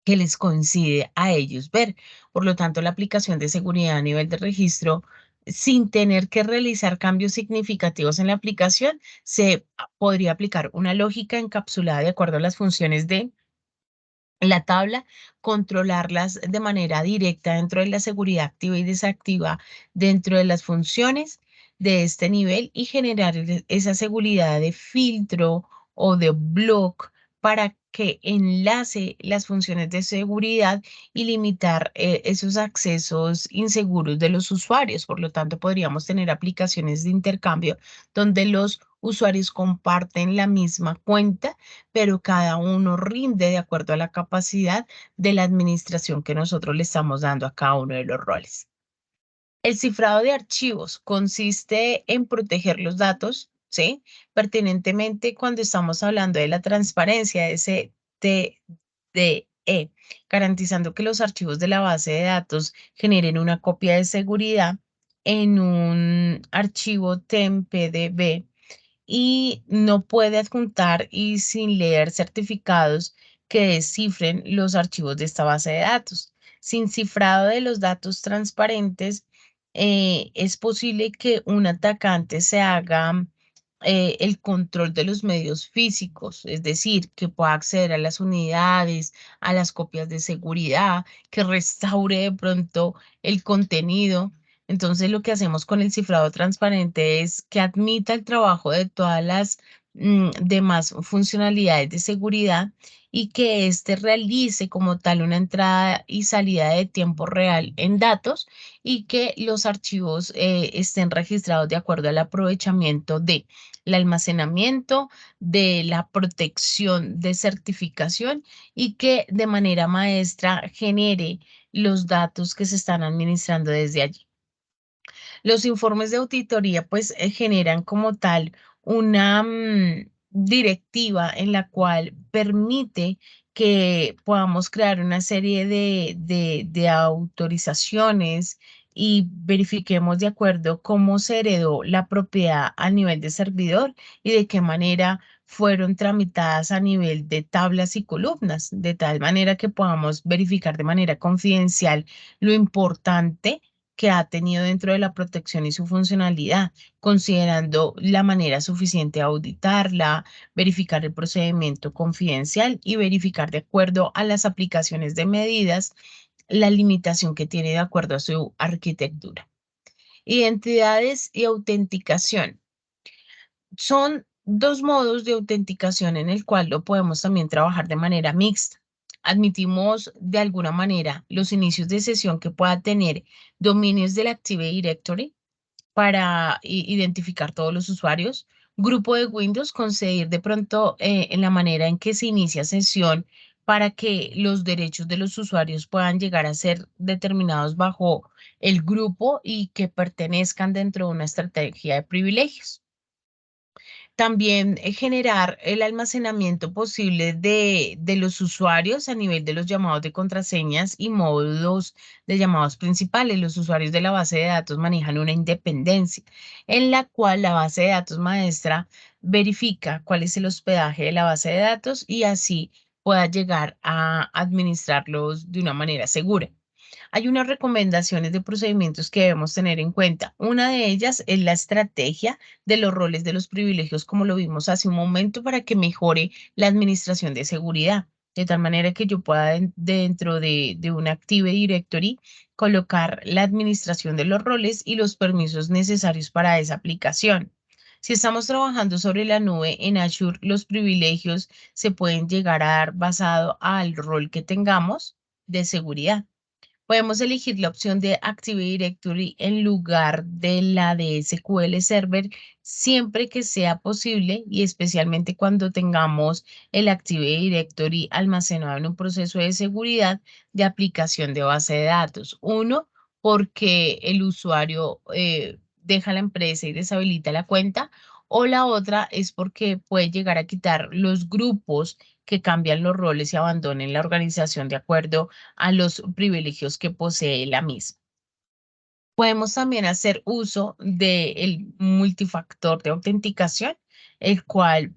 que les coincide a ellos ver. Por lo tanto, la aplicación de seguridad a nivel de registro, sin tener que realizar cambios significativos en la aplicación, se podría aplicar una lógica encapsulada de acuerdo a las funciones de la tabla, controlarlas de manera directa dentro de la seguridad activa y desactiva dentro de las funciones de este nivel y generar esa seguridad de filtro o de block para que enlace las funciones de seguridad y limitar esos accesos inseguros de los usuarios. Por lo tanto, podríamos tener aplicaciones de intercambio donde los usuarios comparten la misma cuenta, pero cada uno rinde de acuerdo a la capacidad de la administración que nosotros le estamos dando a cada uno de los roles. El cifrado de archivos consiste en proteger los datos, ¿sí? Pertinentemente cuando estamos hablando de la transparencia de ese TDE, garantizando que los archivos de la base de datos generen una copia de seguridad en un archivo TEMP-PDB y no puede adjuntar y sin leer certificados que descifren los archivos de esta base de datos. Sin cifrado de los datos transparentes, es posible que un atacante se haga el control de los medios físicos, es decir, que pueda acceder a las unidades, a las copias de seguridad, que restaure de pronto el contenido. Entonces, lo que hacemos con el cifrado transparente es que admita el trabajo de todas las demás funcionalidades de seguridad y que éste realice como tal una entrada y salida de tiempo real en datos y que los archivos estén registrados de acuerdo al aprovechamiento de el almacenamiento, de la protección de certificación y que de manera maestra genere los datos que se están administrando desde allí. Los informes de auditoría pues generan como tal una directiva en la cual permite que podamos crear una serie de autorizaciones y verifiquemos de acuerdo cómo se heredó la propiedad a nivel de servidor y de qué manera fueron tramitadas a nivel de tablas y columnas, de tal manera que podamos verificar de manera confidencial lo importante que ha tenido dentro de la protección y su funcionalidad, considerando la manera suficiente de auditarla, verificar el procedimiento confidencial y verificar de acuerdo a las aplicaciones de medidas la limitación que tiene de acuerdo a su arquitectura. Identidades y autenticación. Son dos modos de autenticación en el cual lo podemos también trabajar de manera mixta. Admitimos de alguna manera los inicios de sesión que pueda tener dominios del Active Directory para identificar todos los usuarios. Grupo de Windows, conseguir de pronto en la manera en que se inicia sesión para que los derechos de los usuarios puedan llegar a ser determinados bajo el grupo y que pertenezcan dentro de una estrategia de privilegios. También generar el almacenamiento posible de los usuarios a nivel de los llamados de contraseñas y módulos de llamados principales. Los usuarios de la base de datos manejan una independencia en la cual la base de datos maestra verifica cuál es el hospedaje de la base de datos y así pueda llegar a administrarlos de una manera segura. Hay unas recomendaciones de procedimientos que debemos tener en cuenta. Una de ellas es la estrategia de los roles de los privilegios, como lo vimos hace un momento, para que mejore la administración de seguridad, de tal manera que yo pueda dentro de un Active Directory colocar la administración de los roles y los permisos necesarios para esa aplicación. Si estamos trabajando sobre la nube en Azure, los privilegios se pueden llegar a dar basado al rol que tengamos de seguridad. Podemos elegir la opción de Active Directory en lugar de la de SQL Server siempre que sea posible y especialmente cuando tengamos el Active Directory almacenado en un proceso de seguridad de aplicación de base de datos. Uno, porque el usuario deja la empresa y deshabilita la cuenta. O la otra es porque puede llegar a quitar los grupos que cambian los roles y abandonen la organización de acuerdo a los privilegios que posee la misma. Podemos también hacer uso del multifactor de autenticación, el cual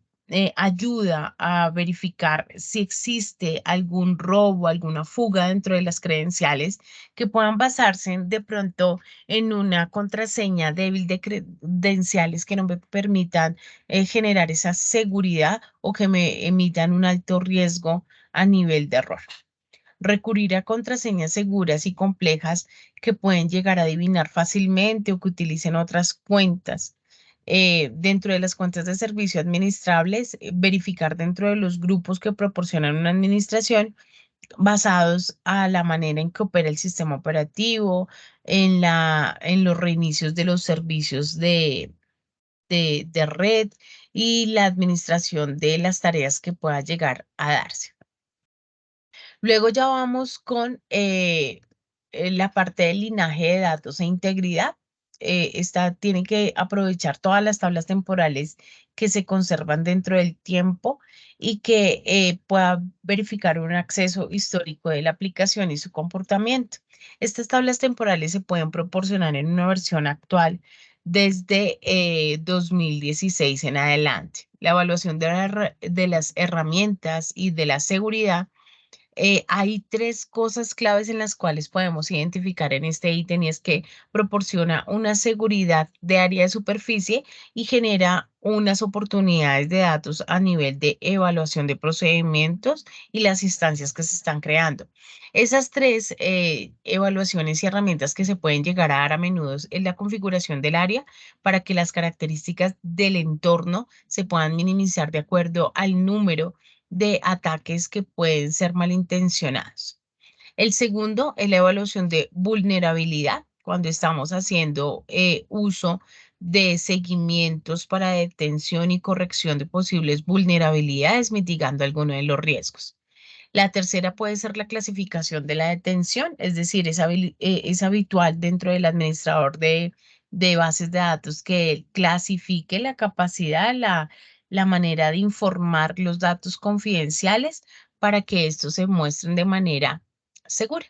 ayuda a verificar si existe algún robo, alguna fuga dentro de las credenciales que puedan basarse de pronto en una contraseña débil de credenciales que no me permitan generar esa seguridad o que me emitan un alto riesgo a nivel de error. Recurrir a contraseñas seguras y complejas que pueden llegar a adivinar fácilmente o que utilicen otras cuentas. Dentro de las cuentas de servicio administrables, verificar dentro de los grupos que proporcionan una administración basados a la manera en que opera el sistema operativo, en los reinicios de los servicios de red y la administración de las tareas que pueda llegar a darse. Luego ya vamos con la parte del linaje de datos e integridad. Esta tiene que aprovechar todas las tablas temporales que se conservan dentro del tiempo y que pueda verificar un acceso histórico de la aplicación y su comportamiento. Estas tablas temporales se pueden proporcionar en una versión actual desde 2016 en adelante. La evaluación de las herramientas y de la seguridad, hay tres cosas claves en las cuales podemos identificar en este ítem y es que proporciona una seguridad de área de superficie y genera unas oportunidades de datos a nivel de evaluación de procedimientos y las instancias que se están creando. Esas tres evaluaciones y herramientas que se pueden llegar a dar a menudo es la configuración del área para que las características del entorno se puedan minimizar de acuerdo al número de ataques que pueden ser malintencionados. El segundo es la evaluación de vulnerabilidad, cuando estamos haciendo uso de seguimientos para detención y corrección de posibles vulnerabilidades, mitigando algunos de los riesgos. La tercera puede ser la clasificación de la detención, es decir, es habitual dentro del administrador de bases de datos que él clasifique la capacidad, la manera de informar los datos confidenciales para que estos se muestren de manera segura.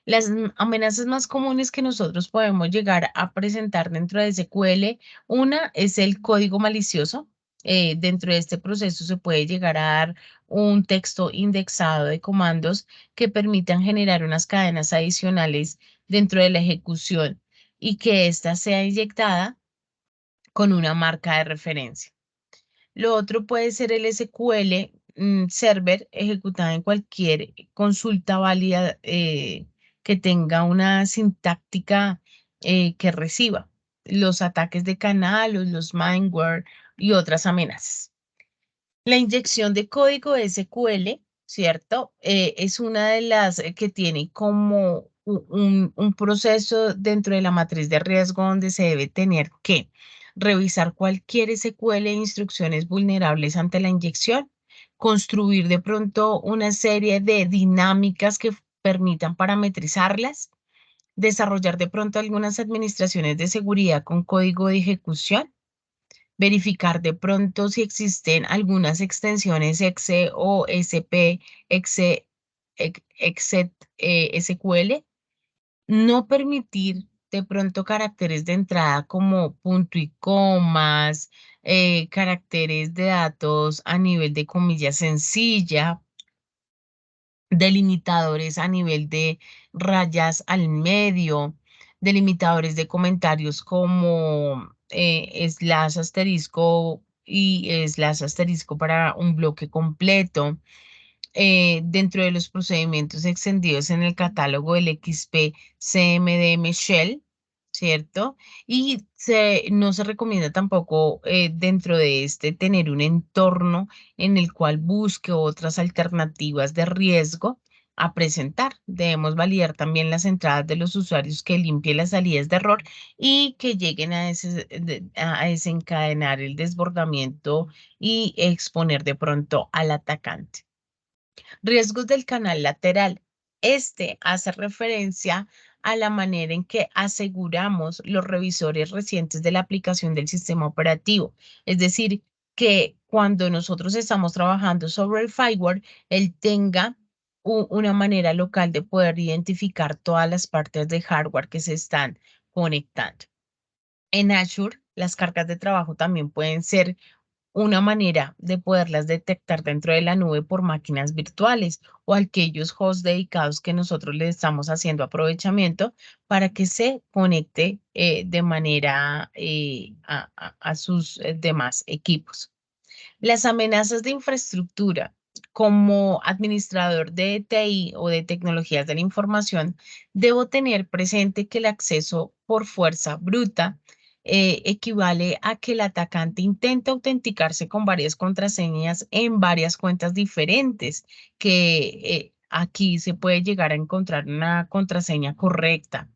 Las amenazas más comunes que nosotros podemos llegar a presentar dentro de SQL, una es el código malicioso. Dentro de este proceso se puede llegar a dar un texto indexado de comandos que permitan generar unas cadenas adicionales dentro de la ejecución y que ésta sea inyectada con una marca de referencia. Lo otro puede ser el SQL Server ejecutado en cualquier consulta válida que tenga una sintáctica que reciba los ataques de canal, los malware y otras amenazas. La inyección de código SQL, ¿cierto? Es una de las que tiene como un proceso dentro de la matriz de riesgo donde se debe tener que revisar cualquier SQL e instrucciones vulnerables ante la inyección, construir de pronto una serie de dinámicas que permitan parametrizarlas, desarrollar de pronto algunas administraciones de seguridad con código de ejecución verificar de pronto si existen algunas extensiones exe o sp, exe, exec, SQL, no permitir de pronto caracteres de entrada como punto y comas, caracteres de datos a nivel de comilla sencilla, delimitadores a nivel de rayas al medio, delimitadores de comentarios como slash asterisco y slash asterisco para un bloque completo. Dentro de los procedimientos extendidos en el catálogo del XP CMDM Shell, ¿cierto? Y no se recomienda tampoco dentro de este tener un entorno en el cual busque otras alternativas de riesgo a presentar. Debemos validar también las entradas de los usuarios que limpien las salidas de error y que lleguen a desencadenar el desbordamiento y exponer de pronto al atacante. Riesgos del canal lateral. Este hace referencia a la manera en que aseguramos los revisores recientes de la aplicación del sistema operativo. Es decir, que cuando nosotros estamos trabajando sobre el firewall, él tenga una manera local de poder identificar todas las partes de hardware que se están conectando. En Azure, las cargas de trabajo también pueden ser una manera de poderlas detectar dentro de la nube por máquinas virtuales o aquellos hosts dedicados que nosotros le estamos haciendo aprovechamiento para que se conecte de manera a sus demás equipos. Las amenazas de infraestructura. Como administrador de TI o de tecnologías de la información, debo tener presente que el acceso por fuerza bruta equivale a que el atacante intenta autenticarse con varias contraseñas en varias cuentas diferentes, que aquí se puede llegar a encontrar una contraseña correcta.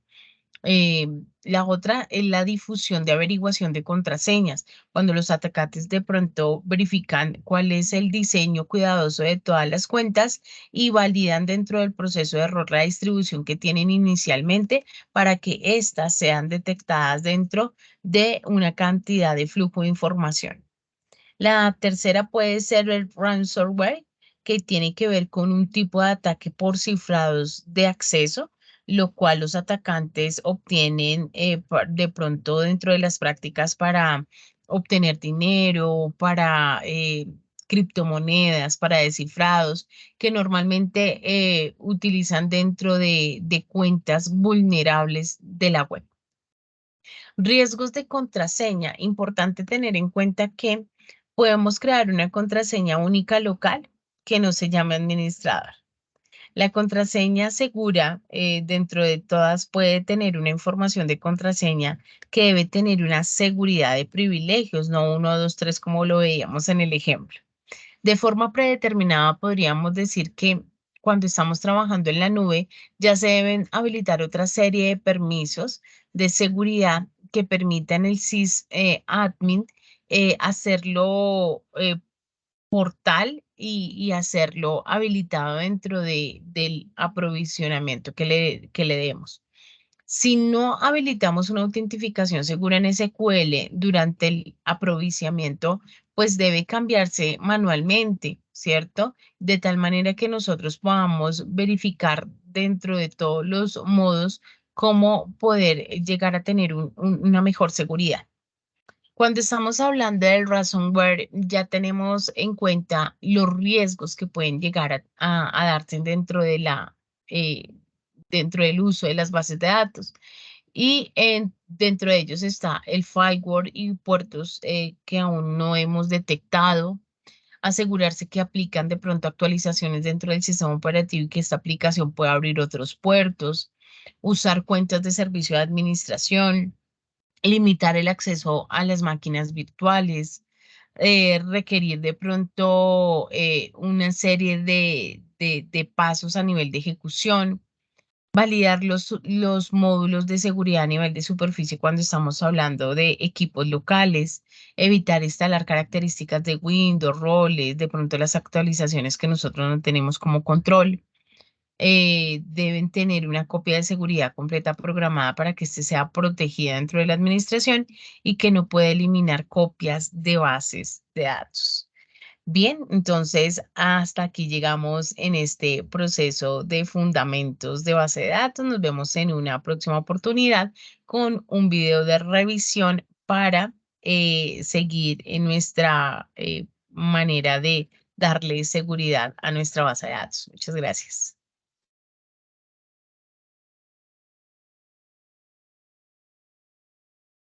Eh, la otra es la difusión de averiguación de contraseñas. Cuando los atacantes de pronto verifican cuál es el diseño cuidadoso de todas las cuentas y validan dentro del proceso de error la distribución que tienen inicialmente para que éstas sean detectadas dentro de una cantidad de flujo de información. La tercera puede ser el ransomware, que tiene que ver con un tipo de ataque por cifrados de acceso, lo cual los atacantes obtienen de pronto dentro de las prácticas para obtener dinero, para criptomonedas, para descifrados, que normalmente utilizan dentro de cuentas vulnerables de la web. Riesgos de contraseña. Importante tener en cuenta que podemos crear una contraseña única local que no se llame administrador. La contraseña segura dentro de todas puede tener una información de contraseña que debe tener una seguridad de privilegios, no 1, 2, 3 como lo veíamos en el ejemplo. De forma predeterminada, podríamos decir que cuando estamos trabajando en la nube, ya se deben habilitar otra serie de permisos de seguridad que permitan el sysadmin hacerlo portal y hacerlo habilitado dentro del aprovisionamiento que le demos. Si no habilitamos una autentificación segura en SQL durante el aprovisionamiento, pues debe cambiarse manualmente, ¿cierto? De tal manera que nosotros podamos verificar dentro de todos los modos cómo poder llegar a tener una mejor seguridad. Cuando estamos hablando del ransomware, ya tenemos en cuenta los riesgos que pueden llegar a darse eh, dentro del uso de las bases de datos. Y dentro de ellos está el firewall y puertos que aún no hemos detectado. Asegurarse que aplican de pronto actualizaciones dentro del sistema operativo y que esta aplicación pueda abrir otros puertos. Usar cuentas de servicio de administración, limitar el acceso a las máquinas virtuales, requerir de pronto una serie de pasos a nivel de ejecución, validar los módulos de seguridad a nivel de superficie cuando estamos hablando de equipos locales, evitar instalar características de Windows, roles, de pronto las actualizaciones que nosotros no tenemos como control. deben tener una copia de seguridad completa programada para que éste sea protegida dentro de la administración y que no puede eliminar copias de bases de datos. Bien, entonces hasta aquí llegamos en este proceso de fundamentos de base de datos. Nos vemos en una próxima oportunidad con un video de revisión para seguir en nuestra manera de darle seguridad a nuestra base de datos. Muchas gracias.